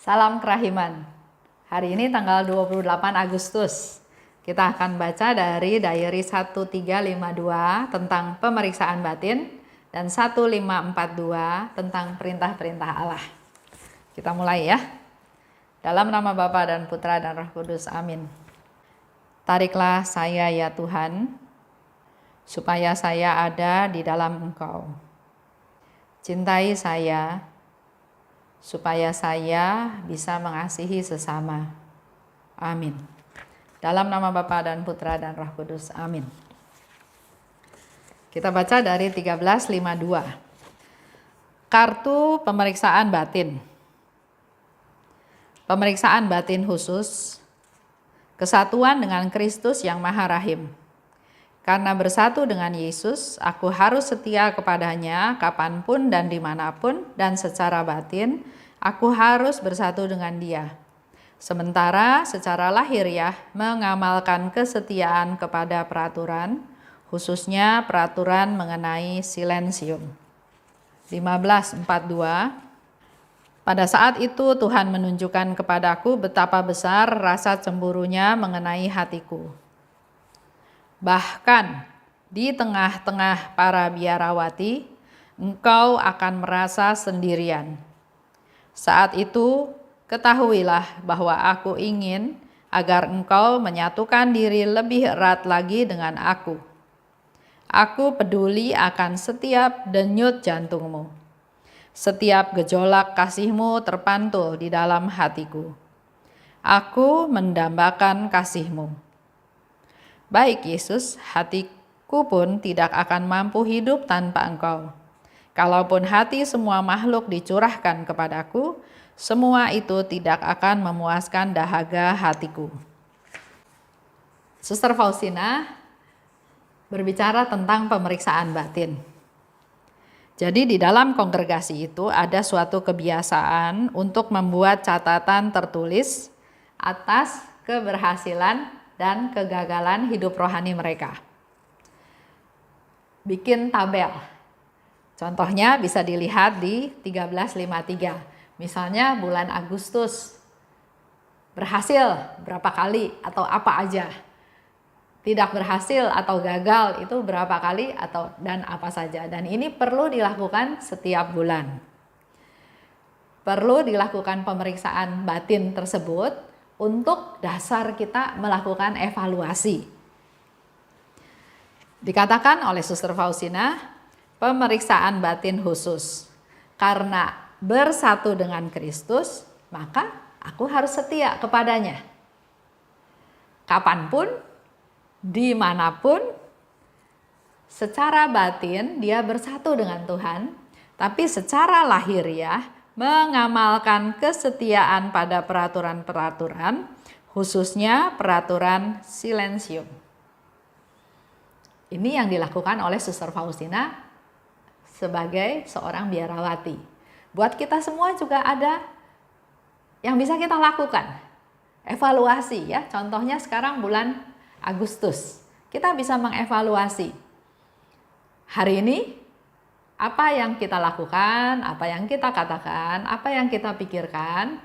Salam kerahiman. Hari ini tanggal 28 Agustus. Kita akan baca dari diary 1352 tentang pemeriksaan batin dan 1542 tentang perintah-perintah Allah. Kita mulai ya. Dalam nama Bapa dan Putra dan Roh Kudus. Amin. Tariklah saya ya Tuhan, supaya saya ada di dalam Engkau. Cintai saya, supaya saya bisa mengasihi sesama. Amin. Dalam nama Bapa dan Putra dan Roh Kudus. Amin. Kita baca dari 1352. Kartu pemeriksaan batin. Pemeriksaan batin khusus. Kesatuan dengan Kristus yang Maha Rahim. Karena bersatu dengan Yesus, aku harus setia kepadanya kapanpun dan dimanapun, dan secara batin, aku harus bersatu dengan Dia. Sementara secara lahiriah mengamalkan kesetiaan kepada peraturan, khususnya peraturan mengenai silensium. 1542. Pada saat itu Tuhan menunjukkan kepadaku betapa besar rasa cemburunya mengenai hatiku. Bahkan di tengah-tengah para biarawati, engkau akan merasa sendirian. Saat itu, ketahuilah bahwa aku ingin agar engkau menyatukan diri lebih erat lagi dengan aku. Aku peduli akan setiap denyut jantungmu. Setiap gejolak kasihmu terpantul di dalam hatiku. Aku mendambakan kasihmu. Baik Yesus, hatiku pun tidak akan mampu hidup tanpa Engkau. Kalaupun hati semua makhluk dicurahkan kepadaku, semua itu tidak akan memuaskan dahaga hatiku. Suster Faustina berbicara tentang pemeriksaan batin. Jadi di dalam kongregasi itu ada suatu kebiasaan untuk membuat catatan tertulis atas keberhasilan dan kegagalan hidup rohani mereka. Bikin tabel. Contohnya bisa dilihat di 1353. Misalnya bulan Agustus berhasil berapa kali atau apa aja. Tidak berhasil atau gagal itu berapa kali atau dan apa saja. Dan ini perlu dilakukan setiap bulan. Perlu dilakukan pemeriksaan batin tersebut untuk dasar kita melakukan evaluasi. Dikatakan oleh Suster Faustina, pemeriksaan batin khusus. Karena bersatu dengan Kristus, maka aku harus setia kepadanya. Kapanpun, dimanapun, secara batin dia bersatu dengan Tuhan, tapi secara lahiriah mengamalkan kesetiaan pada peraturan-peraturan, khususnya peraturan silensium. Ini yang dilakukan oleh Suster Faustina sebagai seorang biarawati. Buat kita semua juga ada yang bisa kita lakukan. Evaluasi ya, contohnya sekarang bulan Agustus. Kita bisa mengevaluasi. Hari ini apa yang kita lakukan, apa yang kita katakan, apa yang kita pikirkan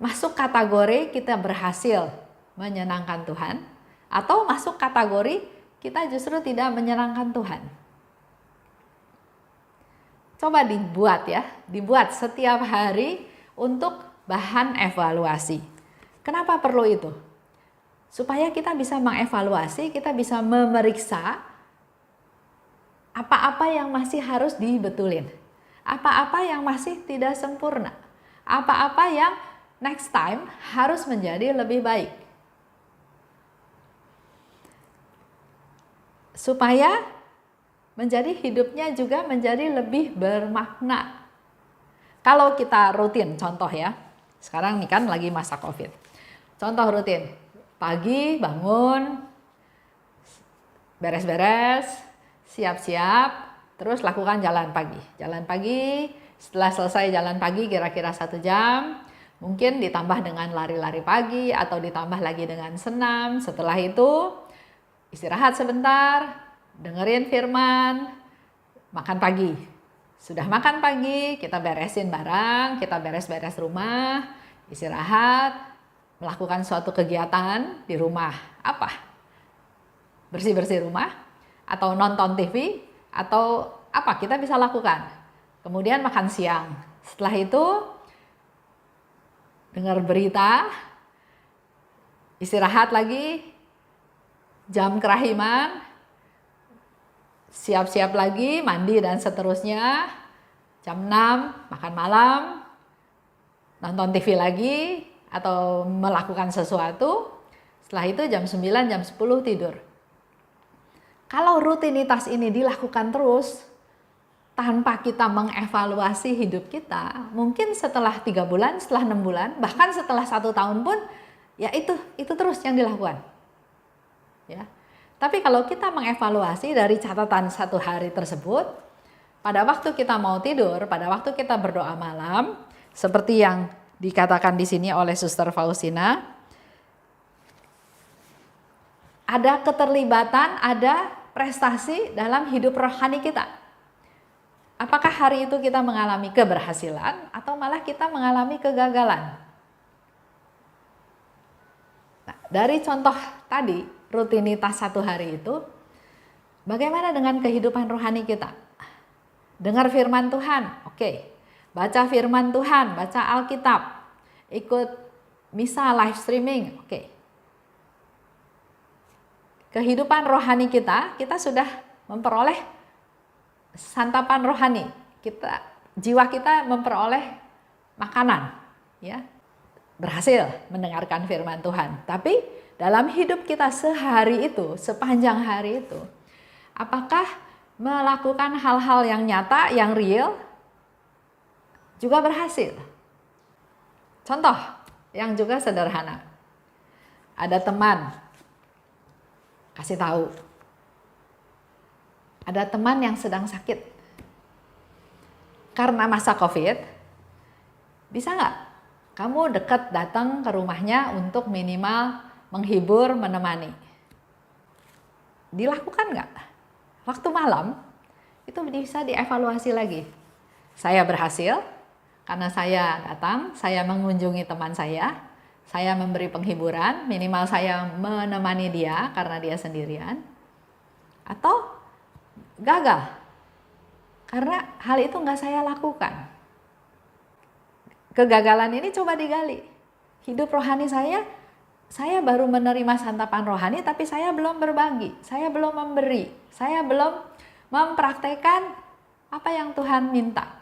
masuk kategori kita berhasil menyenangkan Tuhan atau masuk kategori kita justru tidak menyenangkan Tuhan. Coba dibuat setiap hari untuk bahan evaluasi. Kenapa perlu itu? Supaya kita bisa mengevaluasi, kita bisa memeriksa apa-apa yang masih harus dibetulin. Apa-apa yang masih tidak sempurna. Apa-apa yang next time harus menjadi lebih baik. Supaya menjadi hidupnya juga menjadi lebih bermakna. Kalau kita rutin, contoh ya, sekarang nih kan lagi masa COVID. Contoh rutin, pagi bangun, beres-beres, siap-siap, terus lakukan jalan pagi. Jalan pagi, setelah selesai jalan pagi kira-kira 1 jam, mungkin ditambah dengan lari-lari pagi atau ditambah lagi dengan senam. Setelah itu istirahat sebentar, dengerin firman, makan pagi. Sudah makan pagi, kita beresin barang, kita beres-beres rumah, Istirahat, melakukan suatu kegiatan di rumah. Apa? Bersih-bersih rumah, atau nonton TV, atau apa kita bisa lakukan. Kemudian makan siang. Setelah itu dengar berita, istirahat lagi, jam kerahiman, siap-siap lagi, mandi dan seterusnya. Jam 6 makan malam, nonton TV lagi, atau melakukan sesuatu. Setelah itu jam 9, jam 10 tidur. Kalau rutinitas ini dilakukan terus, tanpa kita mengevaluasi hidup kita, mungkin setelah 3 bulan, setelah 6 bulan, bahkan setelah 1 tahun pun, ya itu terus yang dilakukan. Ya. Tapi kalau kita mengevaluasi dari catatan 1 hari tersebut, pada waktu kita mau tidur, pada waktu kita berdoa malam, seperti yang dikatakan di sini oleh Suster Faustina, ada keterlibatan, ada prestasi dalam hidup rohani kita. Apakah hari itu kita mengalami keberhasilan atau malah kita mengalami kegagalan? Nah, dari contoh tadi, rutinitas 1 hari itu, bagaimana dengan kehidupan rohani kita? Dengar firman Tuhan, oke. Baca firman Tuhan, baca Alkitab, ikut misa live streaming, oke. Kehidupan rohani kita sudah memperoleh santapan rohani, jiwa kita memperoleh makanan, ya, berhasil mendengarkan firman Tuhan. Tapi dalam hidup kita sehari itu, sepanjang hari itu, apakah melakukan hal-hal yang nyata, yang real, juga berhasil? Contoh yang juga sederhana, ada teman kasih tahu, ada teman yang sedang sakit karena masa COVID, bisa nggak kamu dekat datang ke rumahnya untuk minimal menghibur, menemani? Dilakukan nggak? Waktu malam itu bisa dievaluasi lagi. Saya berhasil karena saya datang, saya mengunjungi teman saya memberi penghiburan, minimal saya menemani dia karena dia sendirian, atau gagal karena hal itu nggak saya lakukan. Kegagalan ini coba digali. Hidup rohani saya baru menerima santapan rohani, tapi saya belum berbagi, saya belum memberi, saya belum mempraktekkan apa yang Tuhan minta.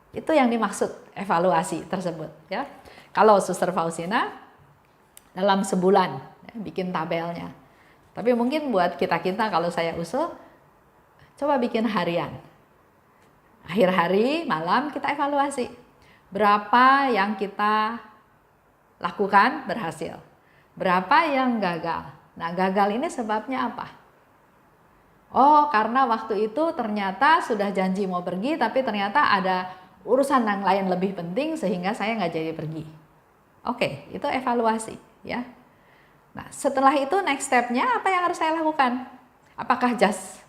Itu yang dimaksud evaluasi tersebut, ya. Kalau Suster Faustina dalam sebulan ya, bikin tabelnya. Tapi mungkin buat kita kalau saya usul, coba bikin harian. Akhir hari, malam kita evaluasi. Berapa yang kita lakukan berhasil? Berapa yang gagal? Nah, gagal ini sebabnya apa? Oh, karena waktu itu ternyata sudah janji mau pergi, tapi ternyata ada urusan yang lain lebih penting sehingga saya nggak jadi pergi. Oke, itu evaluasi, ya. Nah, setelah itu next step-nya apa yang harus saya lakukan? Apakah just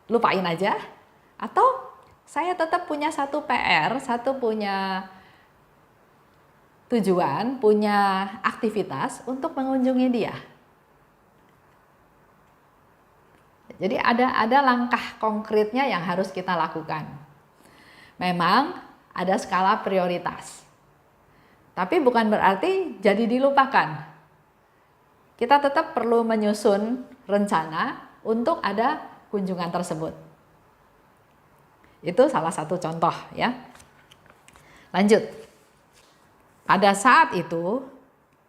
lupain aja? Atau saya tetap punya satu PR, punya tujuan, punya aktivitas untuk mengunjungi dia? Jadi ada langkah konkretnya yang harus kita lakukan. Memang ada skala prioritas. Tapi bukan berarti jadi dilupakan. Kita tetap perlu menyusun rencana untuk ada kunjungan tersebut. Itu salah satu contoh, ya. Lanjut. Pada saat itu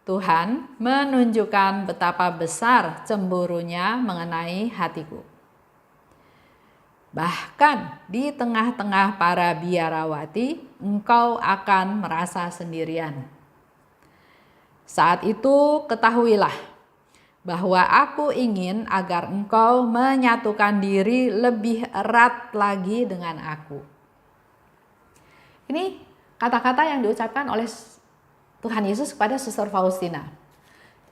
Tuhan menunjukkan betapa besar cemburunya mengenai hatiku. Bahkan di tengah-tengah para biarawati, engkau akan merasa sendirian. Saat itu ketahuilah bahwa aku ingin agar engkau menyatukan diri lebih erat lagi dengan aku. Ini kata-kata yang diucapkan oleh Tuhan Yesus kepada Suster Faustina.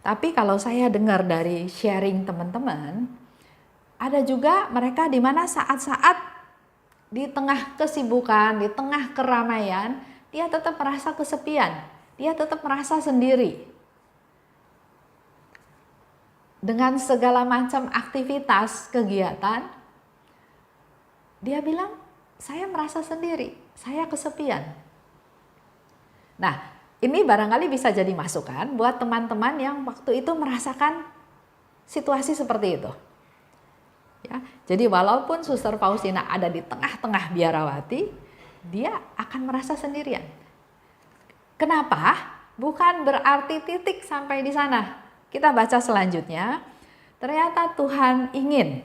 Tapi kalau saya dengar dari sharing teman-teman, ada juga mereka di mana saat-saat di tengah kesibukan, di tengah keramaian, dia tetap merasa kesepian, dia tetap merasa sendiri. Dengan segala macam aktivitas, kegiatan, dia bilang, saya merasa sendiri, saya kesepian. Nah, ini barangkali bisa jadi masukan buat teman-teman yang waktu itu merasakan situasi seperti itu. Ya, jadi walaupun Suster Faustina ada di tengah-tengah biarawati, dia akan merasa sendirian. Kenapa? Bukan berarti titik sampai di sana. Kita baca selanjutnya. Ternyata Tuhan ingin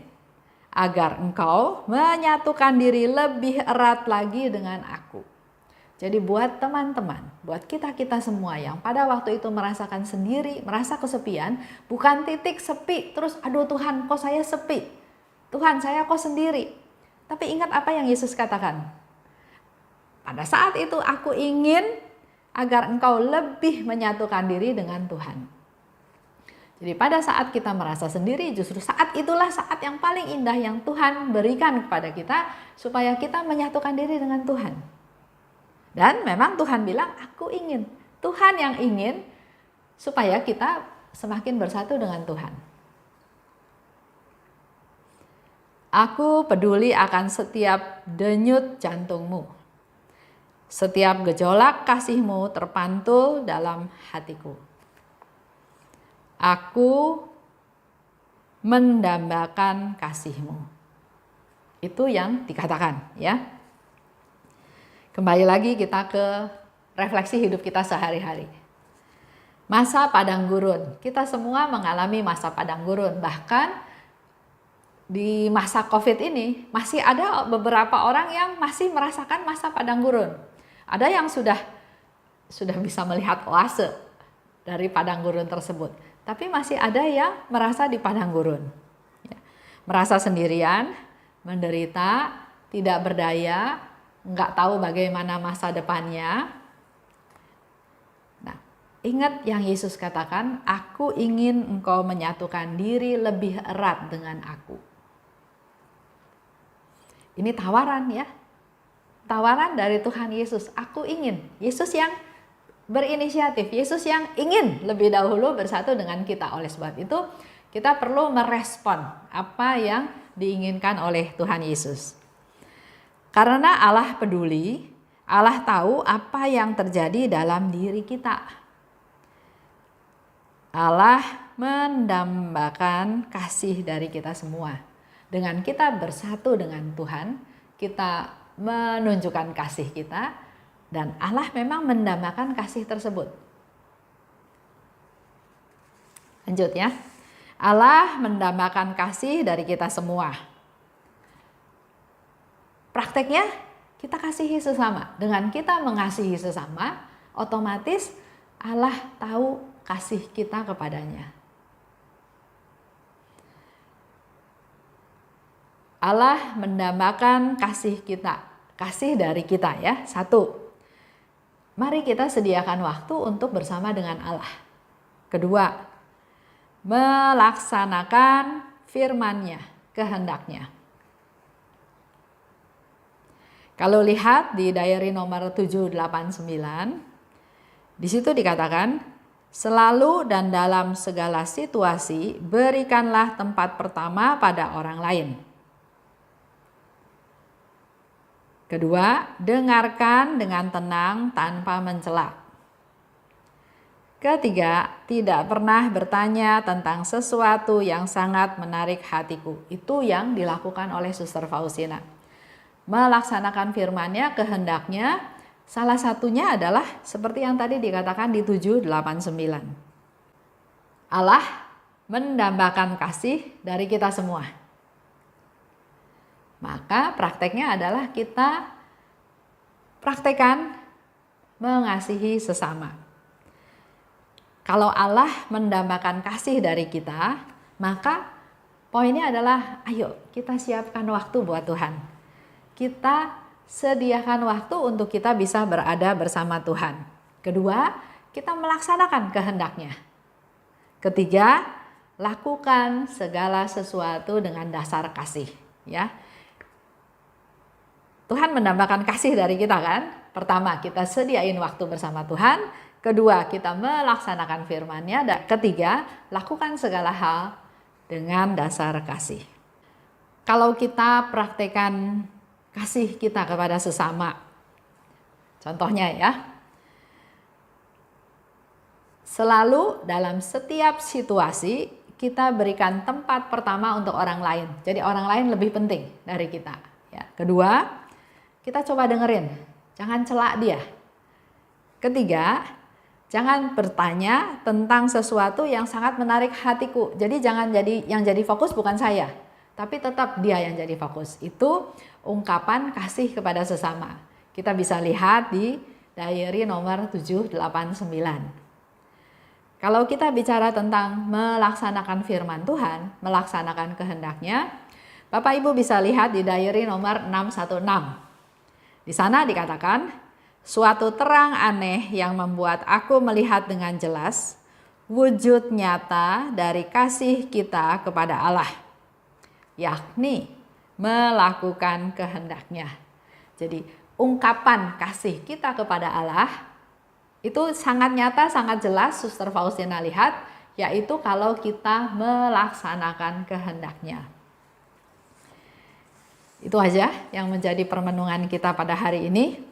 agar engkau menyatukan diri lebih erat lagi dengan aku. Jadi buat teman-teman, buat kita-kita semua yang pada waktu itu merasakan sendiri, merasa kesepian, bukan titik sepi, terus aduh Tuhan kok saya sepi. Tuhan saya kok sendiri. Tapi ingat apa yang Yesus katakan. Pada saat itu aku ingin agar engkau lebih menyatukan diri dengan Tuhan. Jadi pada saat kita merasa sendiri, justru saat itulah saat yang paling indah yang Tuhan berikan kepada kita supaya kita menyatukan diri dengan Tuhan. Dan memang Tuhan bilang, aku ingin. Tuhan yang ingin supaya kita semakin bersatu dengan Tuhan. Aku peduli akan setiap denyut jantungmu. Setiap gejolak kasihmu terpantul dalam hatiku. Aku mendambakan kasihmu. Itu yang dikatakan, ya. Kembali lagi kita ke refleksi hidup kita sehari-hari. Masa padang gurun. Kita semua mengalami masa padang gurun. Bahkan di masa COVID ini masih ada beberapa orang yang masih merasakan masa padang gurun. Ada yang sudah bisa melihat oase dari padang gurun tersebut. Tapi masih ada yang merasa di padang gurun. Ya. Merasa sendirian, menderita, tidak berdaya, nggak tahu bagaimana masa depannya. Nah, ingat yang Yesus katakan, aku ingin engkau menyatukan diri lebih erat dengan aku. Ini tawaran ya. Tawaran dari Tuhan Yesus. Aku ingin. Yesus yang berinisiatif. Yesus yang ingin lebih dahulu bersatu dengan kita. Oleh sebab itu kita perlu merespon apa yang diinginkan oleh Tuhan Yesus. Karena Allah peduli, Allah tahu apa yang terjadi dalam diri kita. Allah mendambakan kasih dari kita semua. Dengan kita bersatu dengan Tuhan, kita menunjukkan kasih kita, dan Allah memang mendambakan kasih tersebut. Lanjut ya. Allah mendambakan kasih dari kita semua. Prakteknya kita kasihi sesama. Dengan kita mengasihi sesama, otomatis Allah tahu kasih kita kepadanya. Allah mendambakan kasih kita, kasih dari kita ya. 1. Mari kita sediakan waktu untuk bersama dengan Allah. 2. Melaksanakan firman-Nya, kehendak-Nya. Kalau lihat di diary nomor 789, di situ dikatakan, selalu dan dalam segala situasi berikanlah tempat pertama pada orang lain. 2, dengarkan dengan tenang tanpa mencela. 3, tidak pernah bertanya tentang sesuatu yang sangat menarik hatiku. Itu yang dilakukan oleh Suster Faustina. Melaksanakan firman-Nya, kehendak-Nya, salah satunya adalah seperti yang tadi dikatakan di 789. Allah mendambakan kasih dari kita semua. Maka prakteknya adalah kita praktekkan mengasihi sesama. Kalau Allah mendambakan kasih dari kita, maka poinnya adalah ayo kita siapkan waktu buat Tuhan. Kita sediakan waktu untuk kita bisa berada bersama Tuhan. 2, kita melaksanakan kehendak-Nya. 3, lakukan segala sesuatu dengan dasar kasih, ya. Tuhan mendambakan kasih dari kita kan. pertama, kita sediain waktu bersama Tuhan. Kedua, kita melaksanakan firman-Nya. Dan ketiga, lakukan segala hal dengan dasar kasih. Kalau kita praktekkan kasih kita kepada sesama, contohnya ya, selalu dalam setiap situasi kita berikan tempat pertama untuk orang lain. Jadi orang lain lebih penting dari kita. Ya. Kedua, kita coba dengerin, jangan celak dia. Ketiga, jangan bertanya tentang sesuatu yang sangat menarik hatiku. Jadi jangan yang jadi fokus bukan saya, tapi tetap dia yang jadi fokus. Itu ungkapan kasih kepada sesama. Kita bisa lihat di diary nomor 789. Kalau kita bicara tentang melaksanakan firman Tuhan, melaksanakan kehendak-Nya, Bapak Ibu bisa lihat di diary nomor 616. Di sana dikatakan, suatu terang aneh yang membuat aku melihat dengan jelas wujud nyata dari kasih kita kepada Allah, yakni melakukan kehendak-Nya. Jadi ungkapan kasih kita kepada Allah itu sangat nyata, sangat jelas, Suster Faustina lihat, yaitu kalau kita melaksanakan kehendak-Nya. Itu aja yang menjadi permenungan kita pada hari ini.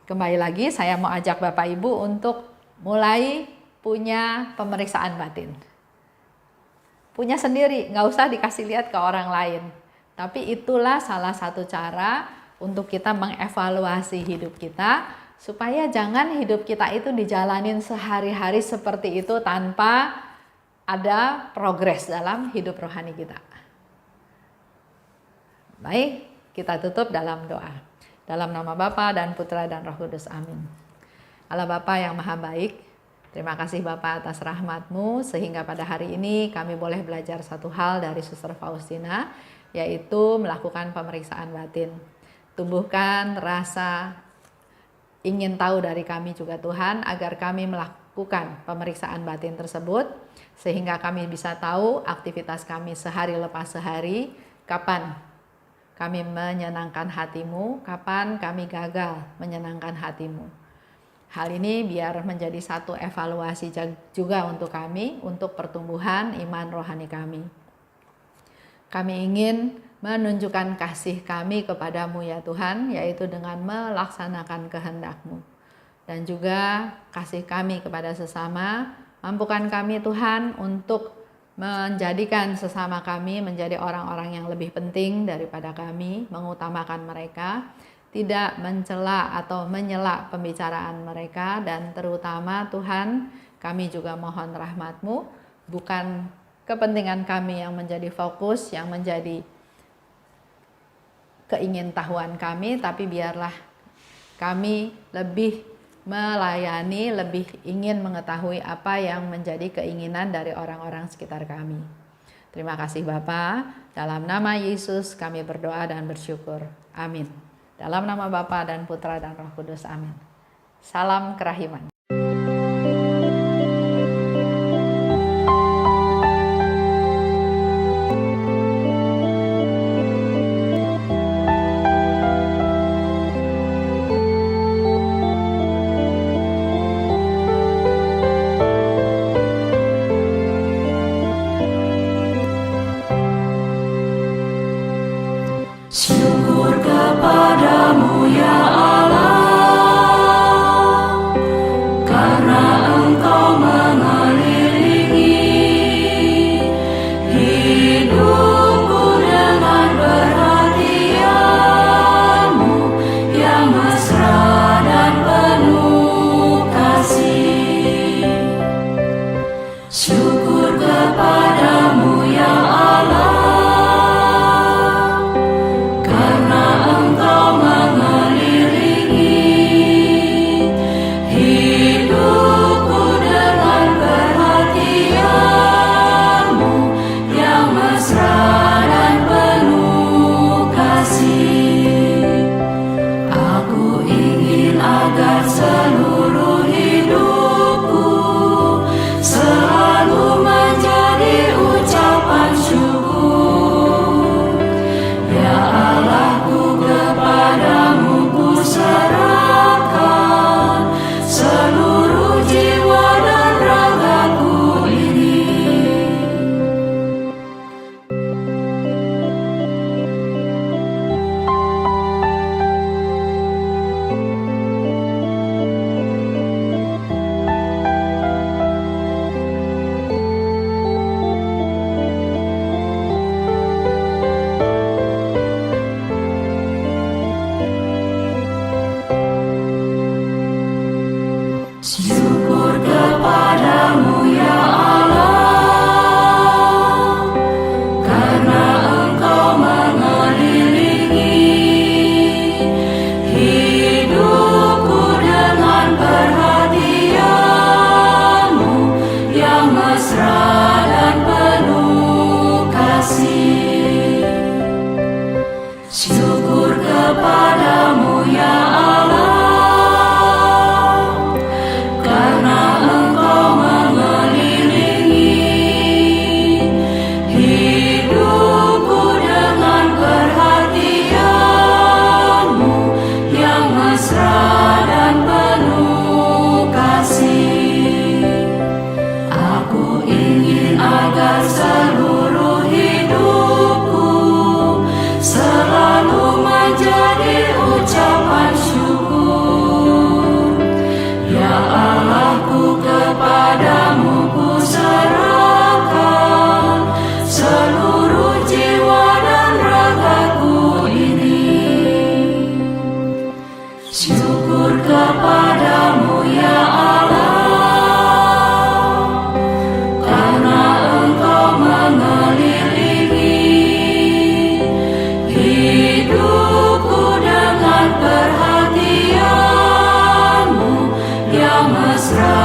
Kembali lagi saya mau ajak Bapak Ibu untuk mulai punya pemeriksaan batin. Punya sendiri, nggak usah dikasih lihat ke orang lain. Tapi itulah salah satu cara untuk kita mengevaluasi hidup kita, supaya jangan hidup kita itu dijalanin sehari-hari seperti itu tanpa ada progres dalam hidup rohani kita. Baik, kita tutup dalam doa. Dalam nama Bapa dan Putra dan Roh Kudus, amin. Allah Bapa yang maha baik, terima kasih Bapa atas rahmat-Mu, sehingga pada hari ini kami boleh belajar satu hal dari Suster Faustina, yaitu melakukan pemeriksaan batin. Tumbuhkan rasa ingin tahu dari kami juga Tuhan, agar kami melakukan pemeriksaan batin tersebut, sehingga kami bisa tahu aktivitas kami sehari lepas sehari, kapan kami menyenangkan hati-Mu, kapan kami gagal menyenangkan hati-Mu. Hal ini biar menjadi satu evaluasi juga untuk kami, untuk pertumbuhan iman rohani kami. Kami ingin menunjukkan kasih kami kepadamu ya Tuhan, yaitu dengan melaksanakan kehendak-Mu. Dan juga kasih kami kepada sesama, mampukan kami Tuhan untuk menjadikan sesama kami menjadi orang-orang yang lebih penting daripada kami, mengutamakan mereka, tidak mencela atau menyela pembicaraan mereka, dan terutama Tuhan, kami juga mohon rahmat-Mu, bukan kepentingan kami yang menjadi fokus, yang menjadi keingintahuan kami, tapi biarlah kami lebih melayani, lebih ingin mengetahui apa yang menjadi keinginan dari orang-orang sekitar kami. Terima kasih Bapa, dalam nama Yesus kami berdoa dan bersyukur. Amin. Dalam nama Bapa dan Putra dan Roh Kudus, amin. Salam kerahiman. Syukur kepadamu ya Allah, Syukur kepadamu ya Allah, karena Engkau mengelilingi hidupku dengan perhatian-Mu yang mesra dan penuh kasih. Syukur kepadamu ya Allah, karena Engkau mengelilingi hidupku dengan perhatian-Mu yang mesra dan penuh kasih. Aku ingin agar seluruh hidupku selalu menjadi ucapan syukur. Ya Allahku, kepadamu ku serahkan seluruh jiwa dan ragaku ini. Syukur kepadamu ya Allah, karena Engkau mengelilingi hidupku dengan perhatian-Mu yang mesra